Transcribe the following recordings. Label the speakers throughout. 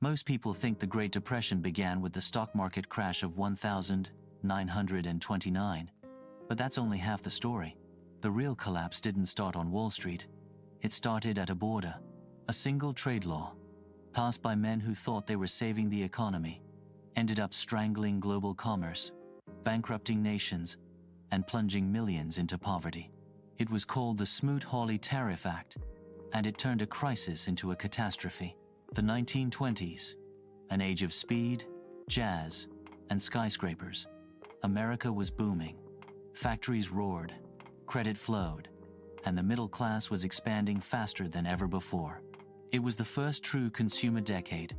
Speaker 1: Most people think the Great Depression began with the stock market crash of 1929, but that's only half the story. The real collapse didn't start on Wall Street. It started at a border, a single trade law, passed by men who thought they were saving the economy, ended up strangling global commerce, bankrupting nations, and plunging millions into poverty. It was called the Smoot Hawley Tariff Act, and it turned a crisis into a catastrophe. The 1920s, an age of speed, jazz, and skyscrapers. America was booming. Factories roared, credit flowed, and the middle class was expanding faster than ever before. It was the first true consumer decade.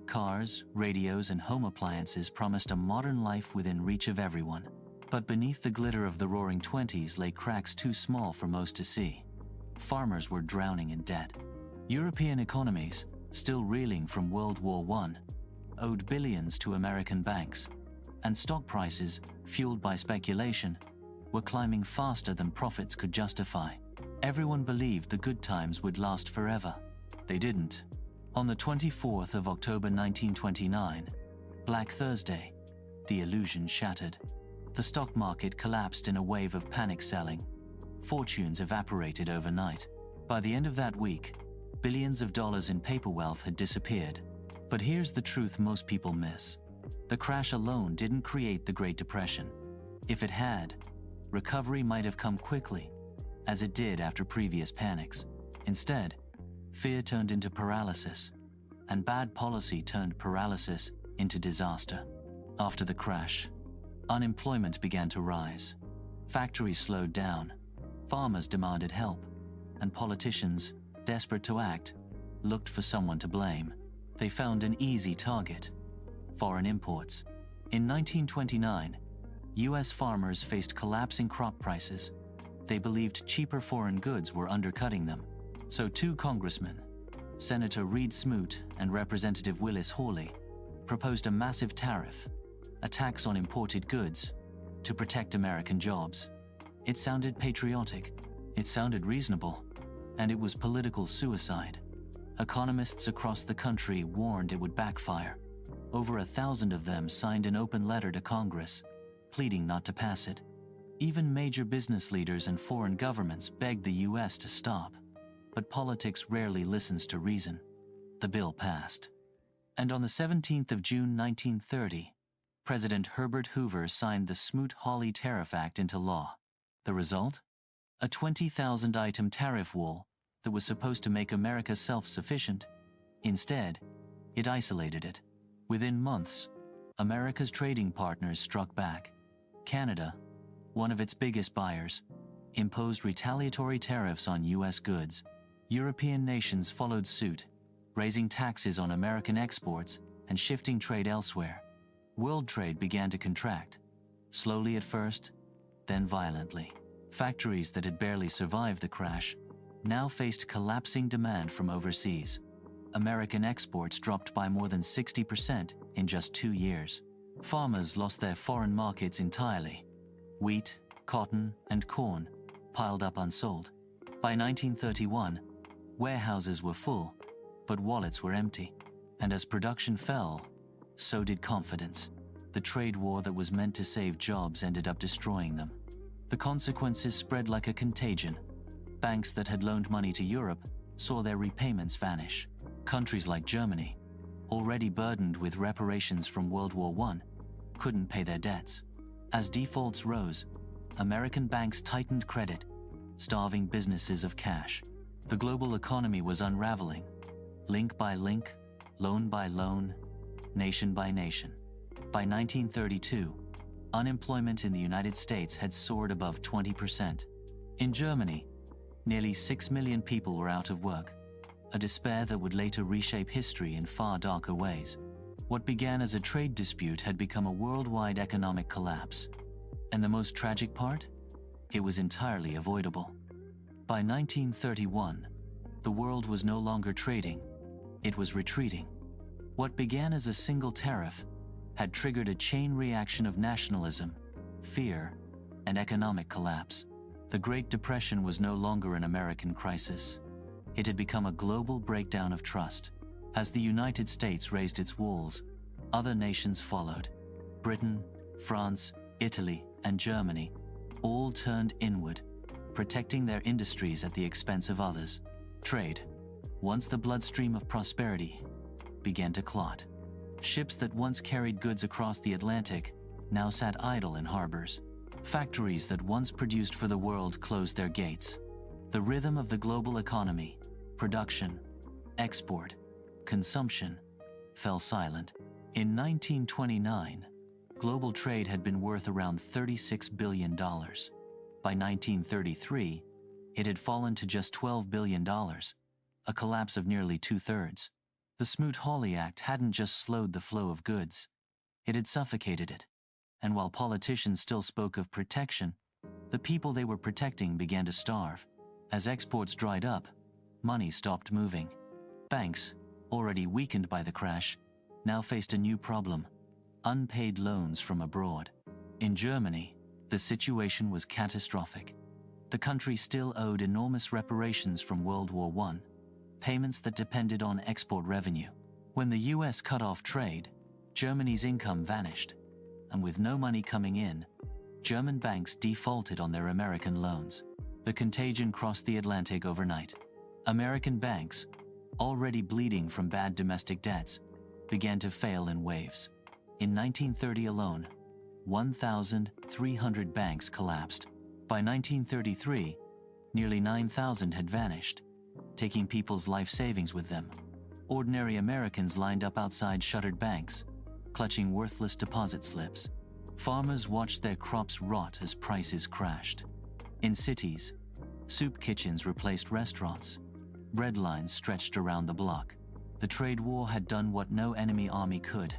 Speaker 1: Cars, radios, and home appliances promised a modern life within reach of everyone. But beneath the glitter of the roaring 20s lay cracks too small for most to see. Farmers were drowning in debt. European economies, still reeling from World War I, owed billions to American banks, and stock prices, fueled by speculation, were climbing faster than profits could justify. Everyone believed the good times would last forever. They didn't. On the 24th of October 1929, Black Thursday, the illusion shattered. The stock market collapsed in a wave of panic selling. Fortunes evaporated overnight. By the end of that week, billions of dollars in paper wealth had disappeared. But here's the truth most people miss. The crash alone didn't create the Great Depression. If it had, recovery might have come quickly, as it did after previous panics. Instead, fear turned into paralysis, and bad policy turned paralysis into disaster. After the crash, unemployment began to rise. Factories slowed down, farmers demanded help, and politicians, desperate to act, looked for someone to blame. They found an easy target: foreign imports. In 1929, U.S. farmers faced collapsing crop prices. They believed cheaper foreign goods were undercutting them. So two congressmen, Senator Reed Smoot and Representative Willis Hawley, proposed a massive tariff, a tax on imported goods, to protect American jobs. It sounded patriotic, it sounded reasonable, and it was political suicide. Economists across the country warned it would backfire. Over 1,000 of them signed an open letter to Congress, pleading not to pass it. Even major business leaders and foreign governments begged the U.S. to stop. But politics rarely listens to reason. The bill passed. And on the 17th of June 1930, President Herbert Hoover signed the Smoot-Hawley Tariff Act into law. The result? A 20,000-item tariff wall that was supposed to make America self-sufficient. Instead, it isolated it. Within months, America's trading partners struck back. Canada, one of its biggest buyers, imposed retaliatory tariffs on U.S. goods. European nations followed suit, raising taxes on American exports and shifting trade elsewhere. World trade began to contract, slowly at first, then violently. Factories that had barely survived the crash now faced collapsing demand from overseas. American exports dropped by more than 60% in just 2 years. Farmers lost their foreign markets entirely. Wheat, cotton, and corn piled up unsold. By 1931, warehouses were full, but wallets were empty. And as production fell, so did confidence. The trade war that was meant to save jobs ended up destroying them. The consequences spread like a contagion. Banks that had loaned money to Europe saw their repayments vanish. Countries like Germany, already burdened with reparations from World War I, couldn't pay their debts. As defaults rose, American banks tightened credit, starving businesses of cash. The global economy was unraveling, link by link, loan by loan, nation by nation. By 1932, unemployment in the United States had soared above 20%. In Germany, nearly 6 million people were out of work, a despair that would later reshape history in far darker ways. What began as a trade dispute had become a worldwide economic collapse. And the most tragic part? It was entirely avoidable. By 1931, the world was no longer trading, it was retreating. What began as a single tariff had triggered a chain reaction of nationalism, fear, and economic collapse. The Great Depression was no longer an American crisis. It had become a global breakdown of trust. As the United States raised its walls, other nations followed. Britain, France, Italy, and Germany all turned inward, protecting their industries at the expense of others. Trade, once the bloodstream of prosperity, began to clot. Ships that once carried goods across the Atlantic now sat idle in harbors. Factories that once produced for the world closed their gates. The rhythm of the global economy, production, export, consumption, fell silent. In 1929, global trade had been worth around $36 billion. By 1933, it had fallen to just $12 billion, a collapse of nearly two-thirds. The Smoot-Hawley Act hadn't just slowed the flow of goods, it had suffocated it. And while politicians still spoke of protection, the people they were protecting began to starve. As exports dried up, money stopped moving. Banks, already weakened by the crash, now faced a new problem: unpaid loans from abroad. In Germany, the situation was catastrophic. The country still owed enormous reparations from World War I, payments that depended on export revenue. When the US cut off trade, Germany's income vanished, and with no money coming in, German banks defaulted on their American loans. The contagion crossed the Atlantic overnight. American banks, already bleeding from bad domestic debts, began to fail in waves. In 1930 alone, 1,300 banks collapsed. By 1933, nearly 9,000 had vanished, taking people's life savings with them. Ordinary Americans lined up outside shuttered banks, clutching worthless deposit slips. Farmers watched their crops rot as prices crashed. In cities, soup kitchens replaced restaurants. Bread lines stretched around the block. The trade war had done what no enemy army could.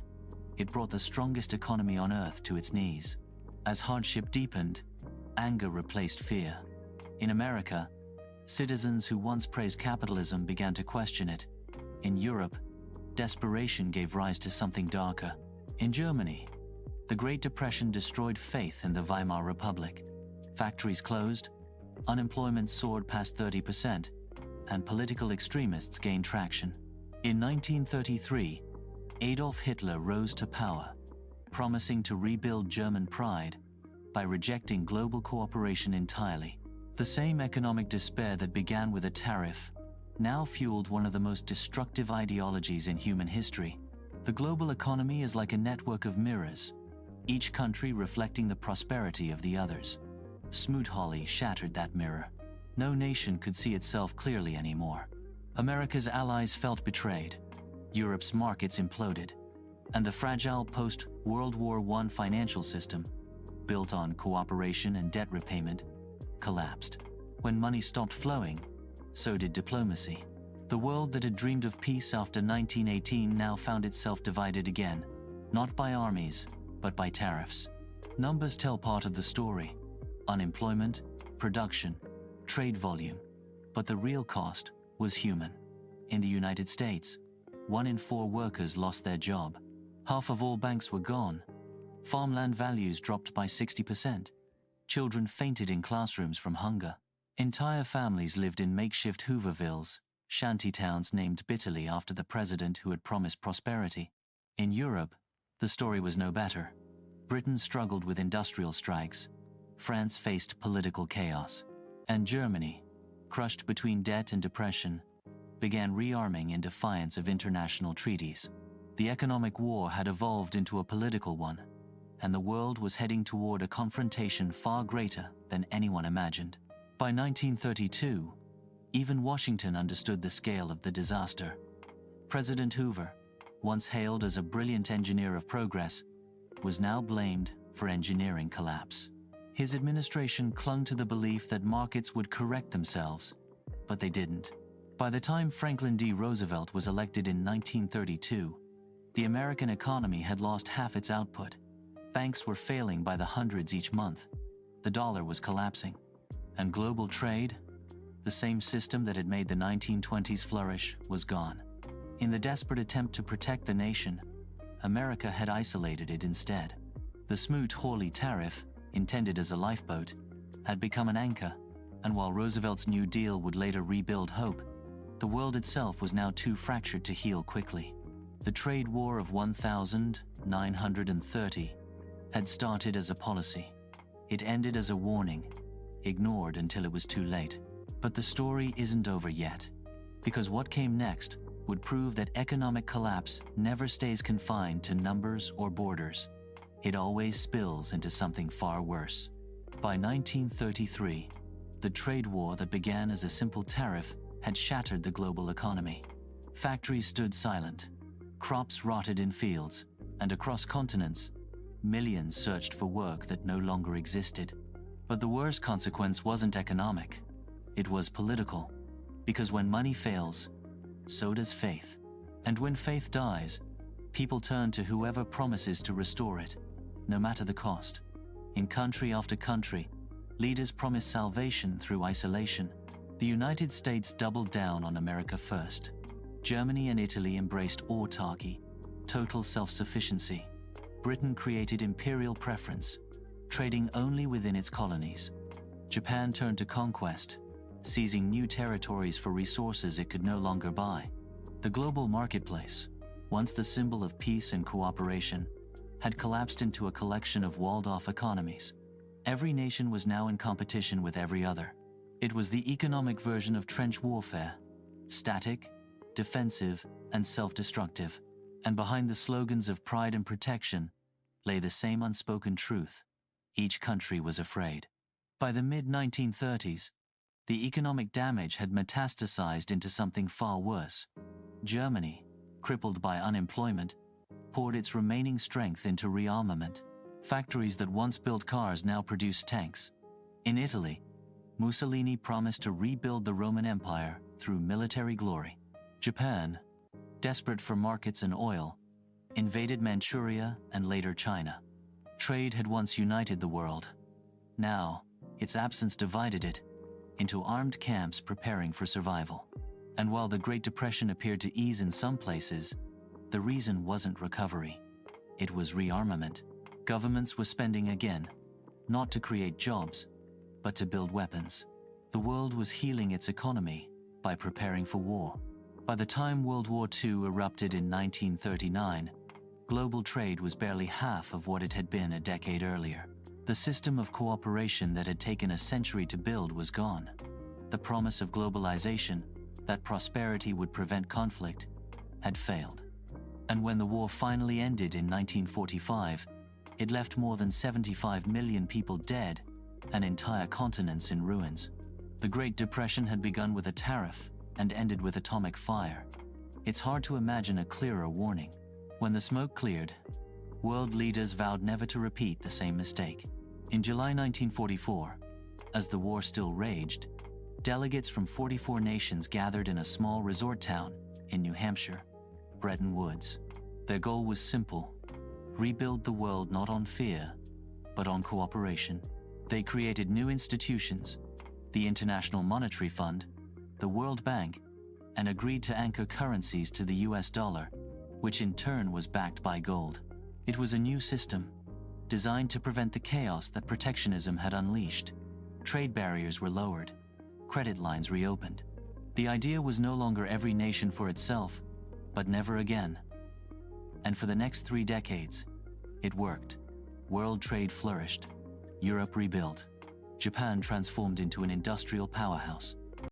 Speaker 1: It brought the strongest economy on earth to its knees. As hardship deepened, anger replaced fear. In America, citizens who once praised capitalism began to question it. In Europe, desperation gave rise to something darker. In Germany, the Great Depression destroyed faith in the Weimar Republic. Factories closed, unemployment soared past 30%, and political extremists gained traction. In 1933, Adolf Hitler rose to power, promising to rebuild German pride by rejecting global cooperation entirely. The same economic despair that began with a tariff now fueled one of the most destructive ideologies in human history. The global economy is like a network of mirrors, each country reflecting the prosperity of the others. Smoot-Hawley shattered that mirror. No nation could see itself clearly anymore. America's allies felt betrayed. Europe's markets imploded. And the fragile post-World War I financial system, built on cooperation and debt repayment, collapsed. When money stopped flowing, so did diplomacy. The world that had dreamed of peace after 1918 now found itself divided again, not by armies, but by tariffs. Numbers tell part of the story: unemployment, production, trade volume. But the real cost was human. In the United States, 1 in 4 workers lost their job. Half of all banks were gone. Farmland values dropped by 60%. Children fainted in classrooms from hunger. Entire families lived in makeshift Hoovervilles, shantytowns named bitterly after the president who had promised prosperity. In Europe, the story was no better. Britain struggled with industrial strikes. France faced political chaos. And Germany, crushed between debt and depression, began rearming in defiance of international treaties. The economic war had evolved into a political one, and the world was heading toward a confrontation far greater than anyone imagined. By 1932, even Washington understood the scale of the disaster. President Hoover, once hailed as a brilliant engineer of progress, was now blamed for engineering collapse. His administration clung to the belief that markets would correct themselves, but they didn't. By the time Franklin D. Roosevelt was elected in 1932, the American economy had lost half its output. Banks were failing by the hundreds each month. The dollar was collapsing. And global trade, the same system that had made the 1920s flourish, was gone. In the desperate attempt to protect the nation, America had isolated it instead. The Smoot-Hawley Tariff, intended as a lifeboat, had become an anchor, and while Roosevelt's New Deal would later rebuild hope, The world itself was now too fractured to heal quickly. The trade war of 1930 had started as a policy. It ended as a warning, ignored until it was too late. But the story isn't over yet, because what came next would prove that economic collapse never stays confined to numbers or borders. It always spills into something far worse. By 1933, the trade war that began as a simple tariff had shattered the global economy. Factories stood silent, crops rotted in fields, and across continents, millions searched for work that no longer existed. But the worst consequence wasn't economic, it was political. Because when money fails, so does faith. And when faith dies, people turn to whoever promises to restore it, no matter the cost. In country after country, leaders promised salvation through isolation. The United States doubled down on America first. Germany and Italy embraced autarky, total self-sufficiency. Britain created imperial preference, trading only within its colonies. Japan turned to conquest, seizing new territories for resources it could no longer buy. The global marketplace, once the symbol of peace and cooperation, had collapsed into a collection of walled-off economies. Every nation was now in competition with every other. It was the economic version of trench warfare, static, defensive, and self-destructive. And behind the slogans of pride and protection lay the same unspoken truth. Each country was afraid. By the mid-1930s, the economic damage had metastasized into something far worse. Germany, crippled by unemployment, poured its remaining strength into rearmament. Factories that once built cars now produced tanks. In Italy, Mussolini promised to rebuild the Roman Empire through military glory. Japan, desperate for markets and oil, invaded Manchuria and later China. Trade had once united the world. Now, its absence divided it into armed camps preparing for survival. And while the Great Depression appeared to ease in some places, the reason wasn't recovery. It was rearmament. Governments were spending again, not to create jobs, but to build weapons. The world was healing its economy by preparing for war. By the time World War II erupted in 1939, global trade was barely half of what it had been a decade earlier. The system of cooperation that had taken a century to build was gone. The promise of globalization, that prosperity would prevent conflict, had failed. And when the war finally ended in 1945, it left more than 75 million people dead and entire continents in ruins. The Great Depression had begun with a tariff and ended with atomic fire. It's hard to imagine a clearer warning. When the smoke cleared, world leaders vowed never to repeat the same mistake. In July 1944, as the war still raged, delegates from 44 nations gathered in a small resort town in New Hampshire, Bretton Woods. Their goal was simple: rebuild the world not on fear, but on cooperation. They created new institutions, the International Monetary Fund, the World Bank, and agreed to anchor currencies to the US dollar, which in turn was backed by gold. It was a new system, designed to prevent the chaos that protectionism had unleashed. Trade barriers were lowered, credit lines reopened. The idea was no longer every nation for itself, but never again. And for the next 3 decades, it worked. World trade flourished. Europe rebuilt. Japan transformed into an industrial powerhouse.